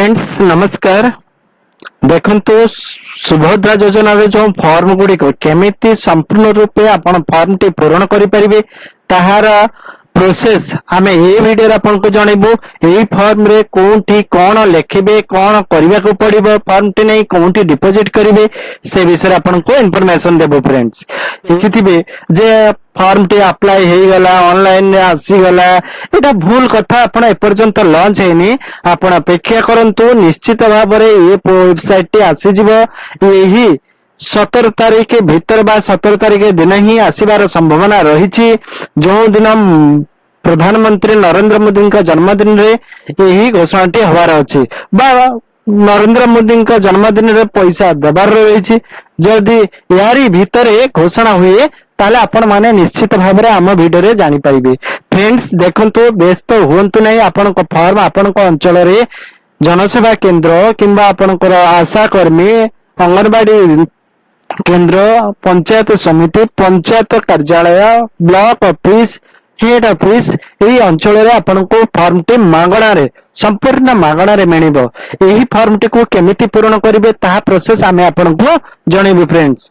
Friends नमस्कार। देखंतु सुभद्रा योजना रे जो फॉर्म गुडी को केमिति संपूर्ण रूपे आपण फॉर्म टी पूर्ण करि परिबे ताहार प्रोसेस आमे ए वीडियो रे आपन को जणैबो। एई फॉर्म रे कोठी कोन लिखिबे कोन करिवा को पड़िबो फॉर्म टी नै कोठी डिपॉजिट करिवे से विषय आपन को इंफॉर्मेशन देबो। फ्रेंड्स देखिथिबे जे फॉर्म टी अप्लाई हे गला ऑनलाइन रे आसी गला एटा भूल कथा। आपण ए पर्यंत लॉन्च हेनी आपण अपेक्षा करंतु निश्चित भाव रे ए वेबसाइट टी आसी जिवो। एही 17 तारीख भीतर बा 17 तारीख दिन ही आसीबार संभावना रही। जो दिन प्रधानमंत्री नरेंद्र मोदी का जन्मदिन रे यही घोषणा टी हवार अछि बा नरेंद्र मोदी का जन्मदिन रे पैसा देबार रही। जदि यारी भीतर घोषणा हुए ताले आपण माने निश्चित भाव रे आम वीडियो रे जानि पाइबे। फ्रेंड्स देखंतु व्यस्त होंतु नै आपण को फॉर्म आपण को अंचल रे जनसेवा केंद्र किंबा आपण को आशा कर्मी अंगनवाड़ी केंद्र पंचायत समिति पंचायत कार्यालय ब्लॉक ऑफिस हेड ऑफिस यही अंचल रे आपण को फॉर्म टी मागणा रे संपूर्ण मागणा रे मिलिबो। एही फॉर्म टी को केमिति पूर्ण करिवे ताहा प्रोसेस आमे आपण को जणैबो। फ्रेंड्स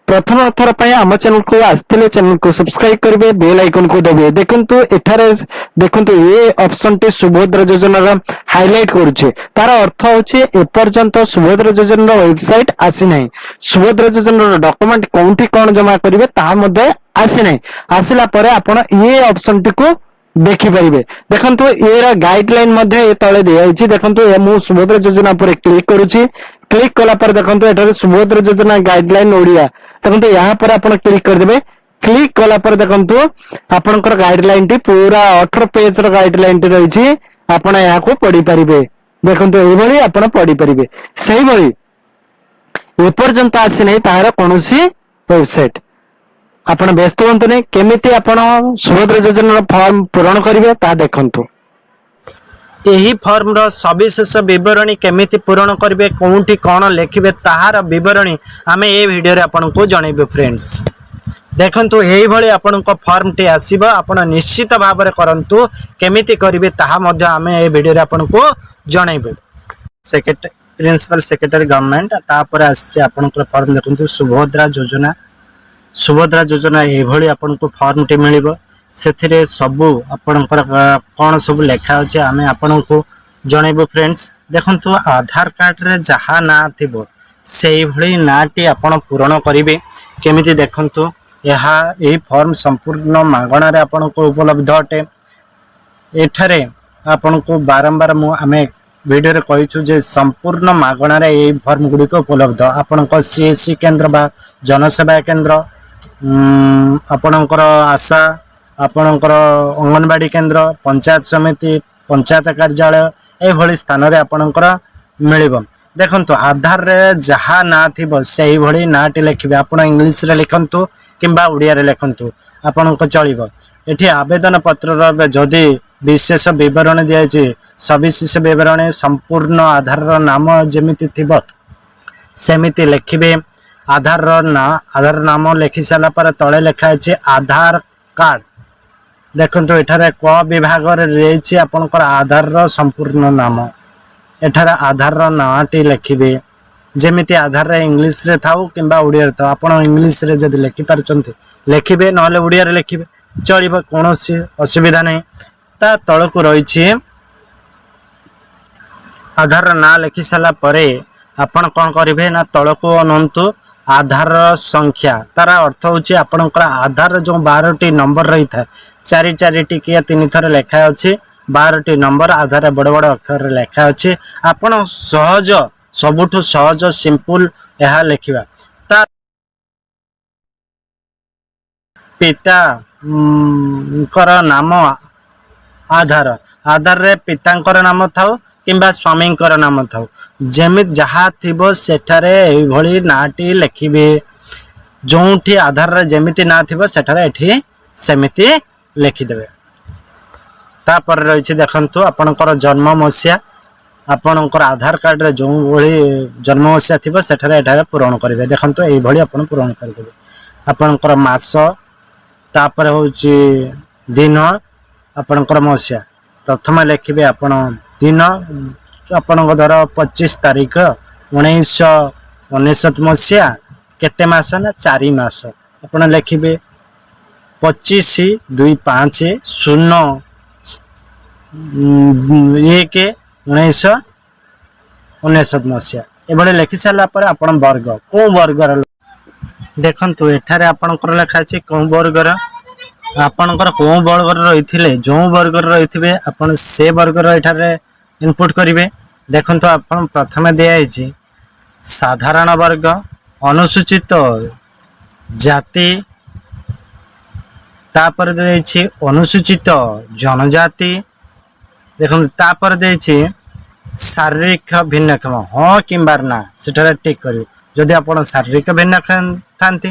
प्रथम थर पय आम चैनल को आस्थिले चैनल को सब्सक्राइब करिवे बेल आइकन को दबे। देखंतु एठारे देखंतु ए ऑप्शन टी सुभद्रा योजना रा हाइलाइट करूचे तार अर्थ होचे ए पर्यंत सुभद्रा योजना वेबसाइट आसी नै। सुभद्रा योजना डॉक्यूमेंट कोंठी कोन जमा करिवे ता मध्ये आसी नै। आसिला परे आपण ए ऑप्शन टी को देखि परिबे। देखंतु एरा गाइडलाइन मध्ये ए तळे दियाइछि। देखंतु ए मु सुभद्रा योजना पर क्लिक करूछि। क्लिक कला पर देखंतु एठारे सुभद्रा योजना गाइडलाइन ओडिया देखंतु यहाँ पर आपण क्लिक कर देबे। क्लिक कला पर देखंतु आपनकर गाइडलाइन टी पूरा 18 पेज रो गाइडलाइन टी रहिछि। आपण यहाँ को पढि परिबे। देखंतु एई भली आपण पढि परिबे। सही भली ए पर्यंत आसी नै तार कोनोसी वेबसाइट आपण व्यस्त होंतु नै। केमिति आपण सुभद्रा योजना फॉर्म पूर्ण करिवे ता देखंतु। एही फॉर्म रो सविशेष विवरणी केमिति पूर्ण करिवे कोंठी कोन लिखिबे ताहार विवरणी आमे ए वीडियो रे आपन को जणैबे। फ्रेंड्स देखंतु एही भली आपन को फॉर्म टी आसीबो। आपण निश्चित भाव रे करंतु केमिति करिवे ताहा मध्ये आमे ए वीडियो रे आपन को जणैबे। सेक्रेटरी प्रिंसिपल सेक्रेटरी गवर्नमेंट तापर आसी आपन को फॉर्म देखंतु सुभद्रा योजना। सुभद्रा योजना ए भली आपन को फॉर्म टी मिलिबो। सेथिरे सबु आपनकर कोन सब लेखा अछि आमे आपन को जणैबो। फ्रेंड्स देखंतु आधार कार्ड रे जहा ना थिबो सेही भली नाटी आपन पूर्ण करिवे। केमिति देखंतु यहा एही फॉर्म संपूर्ण मागणा रे आपन को उपलब्ध अटे। एठारे आपन को बारंबार मु आमे वीडियो रे कहिछु जे संपूर्ण मागणा रे एही फॉर्म गुडी को उपलब्ध। आपन को सीएससी केंद्र बा जनसेवा केंद्र आपनकर आशा आपनकर अंगनवाड़ी केंद्र पंचायत समिति पंचायत कार्यालय ए भली स्थान रे आपनकर मिलिबो। देखंतु आधार रे जहा ना थिबो सेही भली नाटी लिखिबे। आपण इंग्लिश रे लिखंतु किंबा उड़िया रे लिखंतु आपनको चलिबो। एठी आवेदन पत्र रे जदी विशेष विवरण दियाछि सविशेष विवरण संपूर्ण आधार रो नाम जेमिति थिबो सेमिति लिखिबे। आधार नाम लिखि साला पर तळे लिखा अछि आधार कार्ड। देखंतु एठारे क विभाग रे रहिछि आपनकर आधार रो संपूर्ण नाम। एठारे आधार रो नाटी लिखिबे जेमिति आधार रे इंग्लिश रे थाउ किंबा उड़िया रे थाउ। आपण इंग्लिश रे जदी लिखि परचंती लिखिबे नहले उड़िया रे लिखिबे चलिबो कोनोसी असुविधा नै। ता तळकु रहिछि आधार ना लिखि साला परे आपण कोन करिवे ना तळकु अनंतु आधार संख्या। तार अर्थ होछि आपनकर आधार जो 12टी नंबर रही था 4 कि 3 थर लेखा अछि 12टी नंबर आधार बड़ बड़ अक्षर रे लेखा अछि। आपण सहज सबुठु सहज सिंपल यहा लिखिबा। ता पिता कर नाम आधार रे पितांकर नाम थाउ किंबा स्वामींकर नाम थाउ जेमि जहा थिबो सेठारे एई भली नाटी लिखिबे। जोंठी आधार रे जेमिति ना थिबो सेठारे एठी सेमिति लिखि देबे। तापर रहिछि देखंतु आपनकर जन्म मसिया आपनकर आधार कार्ड रे जो भली जन्म मसिया थिबो सेठारे एठारे पूर्ण करिवे। देखंतु एई भली आपन पूर्ण करि देबे। आपनकर मास तापर होछि दिन आपनकर मसिया प्रथम लिखिबे आपण दिन ଆପଣଙ୍କ ଧର 25 ତାରିଖ 1999 ମସିହା କେତେ ମାସ ନା 4 ମାସ ଆପଣ ଲେଖିବେ 25/2/5/0/1/1999 ମସିହା ଏଭଳି ଲେଖି ସାରିଲା ପରେ ଆପଣ ବର୍ଗ କୋଉ ବର୍ଗର ଦେଖନ୍ତୁ ଏଠାରେ ଆପଣଙ୍କର ଲେଖା ଅଛି କୋଉ ବର୍ଗର ଆପଣଙ୍କର କୋଉ ବର୍ଗର ରହିଥିଲେ ଯେଉଁ ବର୍ଗର ରହିଥିବେ ଆପଣ ସେ ବର୍ଗର ଏଠାରେ ଇନପୁଟ କରିବେ ଦେଖନ୍ତୁ ଆପଣ ପ୍ରଥମେ ଦିଆଯାଇଛି ସାଧାରଣ ବର୍ଗ ଅନୁସୂଚିତ ଜାତି तापर देछि अनुसूचित जनजाति देखो तापर देछि शारीरिक भिन्नक्षम हाँ किंबा ना सेठारे टिक करिवे जदि आपण शारीरिक भिन्नक्षम थांती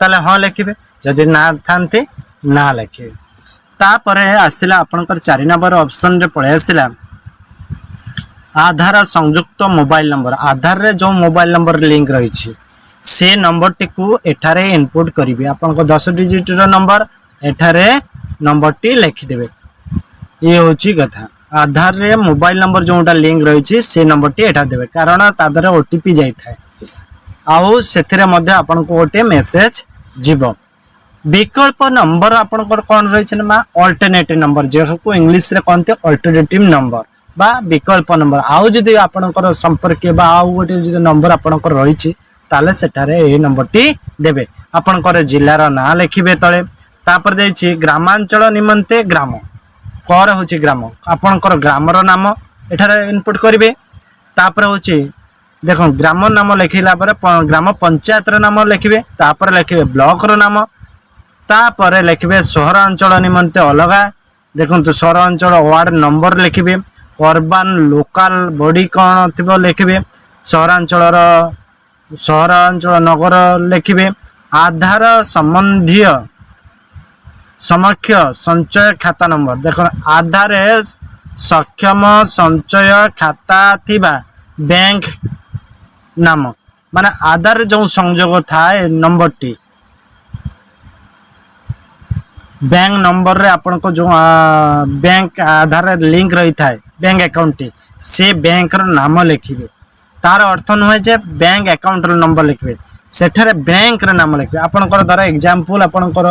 ताले हाँ लिखिबे जदि ना थांती ना लिखिबे तापर आसिला आपनकर 4 नंबर ऑप्शन रे पळे आसिला आधार संयुक्त मोबाइल नंबर आधार रे जो मोबाइल नंबर लिंक रही से नंबर टी को एठारे इनपुट करिवे आपनको 10 डिजिट रो नंबर एठारे नंबर टी लिखिदेवे ये होची कथा आधार रे मोबाइल नंबर जोटा लिंक रही से नंबर टी एठा देवे कारण तादरे ओटीपी जाई थाए आउ सेथिरे मध्ये आपनको ओटे मेसेज जीवो विकल्प नंबर आपनकर कोन रही छै मा अल्टरनेटिव नंबर जेको इंग्लिश रे कोनते अल्टरनेटिव नंबर बा विकल्प नंबर आउ जदि आपनकर संपर्क बा आउ ओटे जदि नंबर आपनकर रही छी ताले सेठारे ए नंबर टी देबे आपनकर जिल्लार ना लिखिबे तळे तापर देछि ग्रामांचल निमंते ग्राम कर होछि ग्राम आपनकर ग्रामर नाम एठारे इनपुट करिवे तापर होछि देखो ग्राम नाम लिखिला पर ग्राम पंचायत रो नाम लिखिबे तापर लिखिबे ब्लॉक रो नाम तापर लिखिबे सहरांचल निमंते अलगा देखंतु सहरांचल वार्ड नंबर लिखिबे अर्बन लोकल बॉडी कोन थिबो लिखिबे सहरांचल नगर लिखिबे आधार संबंधी समक्ष संचय खाता नंबर देखो आधार सक्षम संचय खाता थिबा बैंक नाम माने आधार जो संयोग थाए नंबर टी बैंक नंबर रे आपन को जो बैंक आधार लिंक रही थाए बैंक अकाउंट टी से बैंक रो नाम लिखिबे तार अर्थ नुहे जे बैंक अकाउंट रो नंबर लिखिबे सेठारे बैंक रो नाम लिखिबे आपनकर धर एग्जांपल आपनकर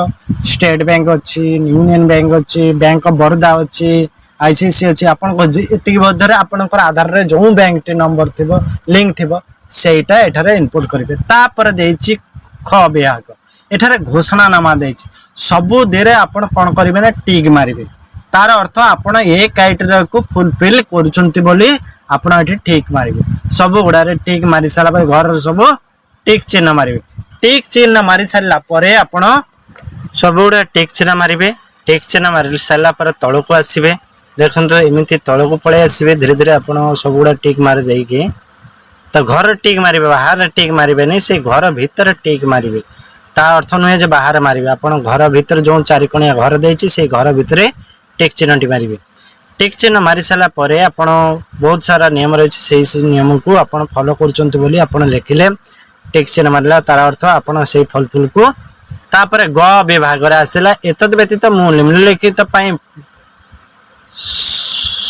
स्टेट बैंक अछि यूनियन बैंक अछि बैंक ऑफ बड़ौदा अछि आईसीसी अछि आपनको एतिक मध्यरे आपनकर आधार रे जो बैंक टी नंबर थिबो लिंक थिबो सेटा एठारे इनपुट करिवे तापर देछि ख विभाग एठारे घोषणा नामा देछि सबु देरे आपण कोन करिवे ना टिक मारिवे तार अर्थ आपण ए क्राइटेरिया को फुलफिल करूचंती बोली आपण एठी ठीक मारिवे सबु गुडारे टिक मारि साला पर घर सबु टिक चिन्ह मारिवे टिक चिन्ह मारि साला परे आपण सबु गुडा टिक चिन्ह मारिवे टिक चिन्ह मारि साला पर तळको आसीबे देखंतो एमिति तळको पळे आसीबे धीरे धीरे आपण सबु गुडा टिक मारि देइके तो घर टिक मारिबे बाहर टिक मारिबे नहीं से घर भीतर टिक मारिबे ता अर्थ नुहे जे बाहर मारिबे आपण घर भीतर जो चारिकोणिया घर देछि से घर भितरे टिक चिन्हटी मारिबे टिक चिन्ह मारि साला परे आपण बहुत सारा नियम रही से नियम को आपण फॉलो करचंती बोली आपण लिखिले टिक चिन्ह मारला तार अर्थ आपण से फलफुल को तापरे ग विभाग रे आसिला एतद व्यतीत मु निम्नलिखित पई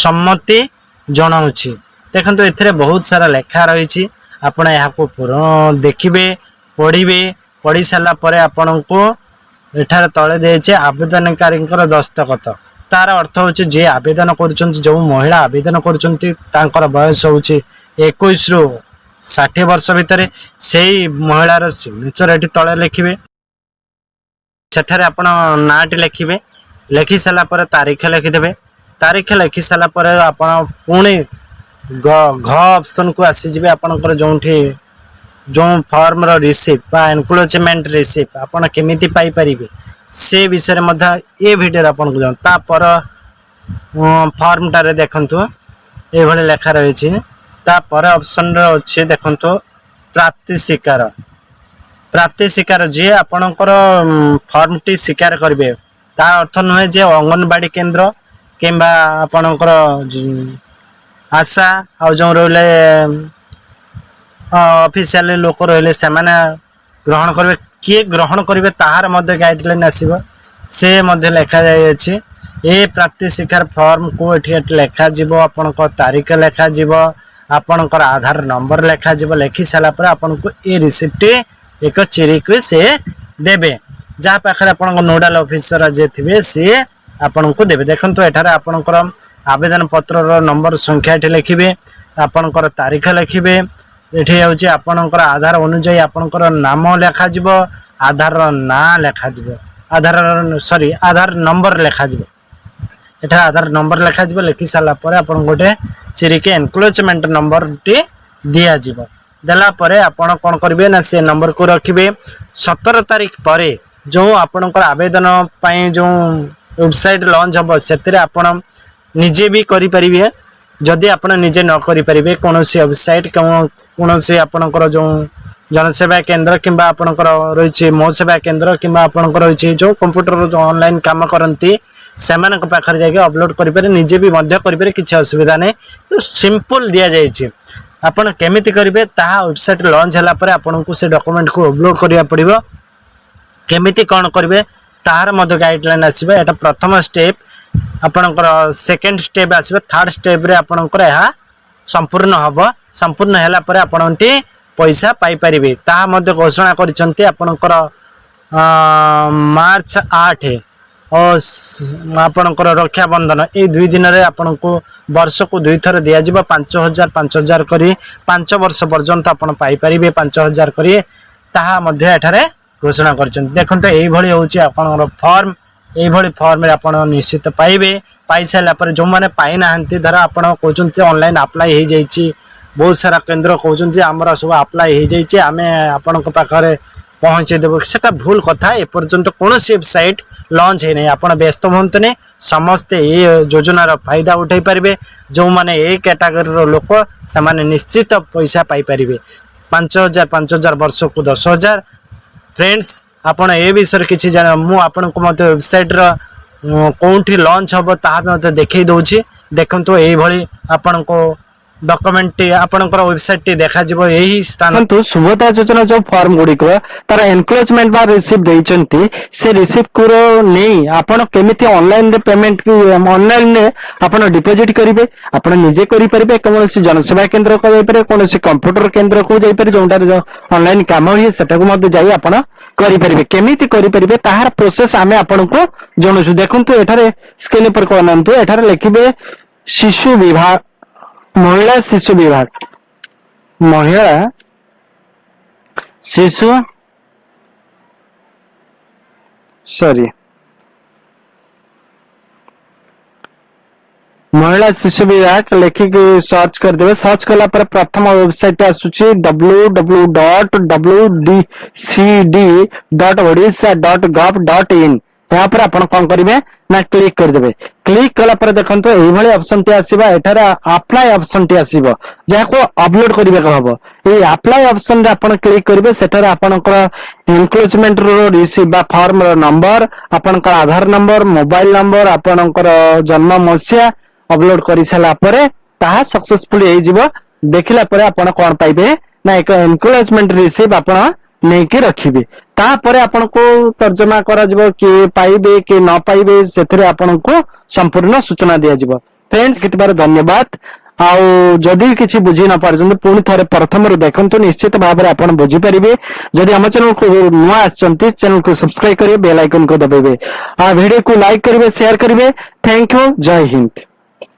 सम्मति जणाउछि देखंतु एथरे बहुत सारा लेखा रही आपण यहाँ को देखिए पढ़े पढ़ी सारा पर आपण को एठार तले देचे आवेदनकारी दस्तखत तार अर्थ हूँ जे आवेदन कर जो महिला आवेदन कर बयस हूँ 21 रु 60 वर्ष भितर से महिलार सिग्नेचर ये तले लिखे सेठारे आपण नाटी लिखे लिखि सारा पर तारीख लिखिदेवे तारीख लिखि सारा पर आपण पुणी घ ऑप्शन को आसीजे आपनकर जो फॉर्म रो रिसीप्ट बा एनक्लोजमेंट रिसीप्ट आपन केमिति पाई परिबे से विषय मध्ये ए वीडियो आपन को ता पर फॉर्म टारे देखंतु ए भले लेखा रही छि ता पर ऑप्शन रो अछि देखंतु प्राप्ति स्वीकार जे आपनकर फॉर्म टी स्वीकार करबे ता अर्थ नहे जे अंगनवाड़ी केंद्र किंबा आपनकर आशा आ जो रहिले ऑफिशियल लोक रहिले से माने ग्रहण करबे किए ग्रहण करबे ताहार मध्ये गाइडलाइन आसीबो से मध्ये लिखा जाय अछि ए प्राप्ति शिक्षार फॉर्म को एठी लेखा जीवो आपनक तारीख लेखा जीवो आपनकर आधार नंबर लेखा जीवो लेखि साला पर आपनको ए रिसिप्ट एक चिरिक से देबे जहाँ पाखे आपनक नोडाल ऑफिसर जे थिबे से आपनको देबे देखंतु एठारे आपनकर आवेदन पत्र रो नंबर संख्या एठी लिखिबे आपनकर तारीख लिखिबे एठी होची आपनकर आधार अनुसार आपनकर नाम लेखा जीवो आधार ना लेखा जीवो आधार नंबर लेखा जीवो एठा आधार नंबर लेखा जीवो लिखि साला परे आपन गोटे चिरिके एनक्लोजमेंट नंबर टी दिया जीवो देला परे आपन कोन करबे ना से नंबर को रखिबे 17 तारीख परे जो आपनकर आवेदन पई जो वेबसाइट लॉन्च हबो सेतिरे आपन निजे भी करि परिबे जदि आपन निजे न करि परिबे कोनोसी वेबसाइट कोनोसी आपनकर जो जनसेवा केंद्र किंबा आपनकर रहिछि मो सेवा केंद्र किंबा आपनकर रहिछि जो कंप्यूटर जो ऑनलाइन काम करंती सेमानक पाखर जाके अपलोड करि पारे निजे भी मध्य करि पारे किछ असुविधा नै तो सिंपल दिया जाय छै आपण केमिति करिवे ताहा वेबसाइट लॉन्च हला परे आपनको से डॉक्यूमेंट को अपलोड करिया पड़िबो केमिति कोन करिवे ताहार मध्य गाइडलाइन आसीबे एटा प्रथम स्टेप आपनकर सेकंड स्टेप आसीबे थर्ड स्टेप रे आपनकर एहा संपूर्ण हबो संपूर्ण हला परे आपनटी पैसा पाई परिबे ताहा मध्य घोषणा करिसंती आपनकर मार्च 8 और आपनकर रक्षा बंधन ए 2 दिन रे आपनको वर्ष को 2 थर दिया जिबा 5000 करी 5 वर्ष पर्यंत आपन पाई परिबे 5000 करी ताहा मध्य एठारे घोषणा करछन देखंत एई भली होची आपनकर फॉर्म एई भली फॉर्म रे आपन निश्चित पाइबे पाई साला पर जो माने पाई नाहंती धर आपन कोचंती ऑनलाइन अप्लाई हे जाईची बहुत सारा केंद्र कोचंती हमरा सब अप्लाई हे जाईची आमे आपनक पाखरे पहुंचे देबो सेटा भूल कथा ए पर्यंत कोनोसी वेबसाइट लॉन्च है नहीं आपण व्यस्त होंतु ने समस्ते ये योजनार फायदा उठाई पारिबे जो माने ए कैटेगरी रो लोक से माने निश्चित पैसा पाई पारिबे 5000 वर्ष को 10000 फ्रेंड्स आपण ए विषय किछि जान मु आपण को मते वेबसाइट रो कोंठी लॉन्च हबो ता मते देखै दोछि देखंतु एई भली आपण को डॉक्यूमेंट आपनकर वेबसाइट टी देखा जिवो एही स्थान तो सुभद्रा योजना जो फॉर्म गुडी को तार एनक्लोजमेंट बा रिसीव देइचंती से रिसीव करो नहीं आपण केमिति ऑनलाइन रे पेमेंट की ऑनलाइन रे आपण डिपॉजिट करिवे आपण निजे करि परिबे कोनोसी जनसेवा केंद्र को जाई पारे कोनोसी कंप्यूटर केंद्र को जाई पारे जोंटा रे ऑनलाइन काम होई सेटा को मते जाई आपण करि परिबे केमिति करि परिबे ताहार प्रोसेस आमे आपण को जणुछु देखंतु एठारे स्क्रीन पर को अनंतु एठारे लिखिबे शिशु विभाग महिला शिशु विभाग महिला शिशु महिला शिशु विभाग लिखिक सर्च कर देबे सर्च कला पर प्रथम वेबसाइट आसुची www.cd.odisha.gov.in यहाँ पर आपण कोन करिवे ना क्लिक कर देबे क्लिक कला पर देखंतो एही भली ऑप्शन टी आसीबा एठारे अप्लाई ऑप्शन टी आसीबो जाको अपलोड करिवे कहबो ए अप्लाई ऑप्शन रे आपण क्लिक करिवे सेठारे आपनकर एनक्लोजमेंट रो रिसीव बा फॉर्म रो नंबर आपनकर आधार नंबर मोबाइल नंबर आपनकर जन्म मसिया अपलोड करि साला परे ताहा सक्सेसफुली हे जिवो देखिला परे आपण कोन पाइबे ना एक एनक्लोजमेंट रिसीव आपण नहीं के रखिबे तापरे आपण को तर्जमा करा जिवो कि पाइबे कि न पाइबे सेथरे आपण को संपूर्ण सूचना दिया जिवो फ्रेंड्स कित बार धन्यवाद आउ जदी किछि बुझी न पारजन पुनी थरे प्रथम रे देखंतु निश्चित भाबरे आपण बुझी परिबे जदी हम चैनल को नुआ आछंती चैनल को सब्सक्राइब करिवे बेल आइकन को दबाइबे आ वीडियो को लाइक करिवे शेयर करिवे थैंक यू जय हिंद।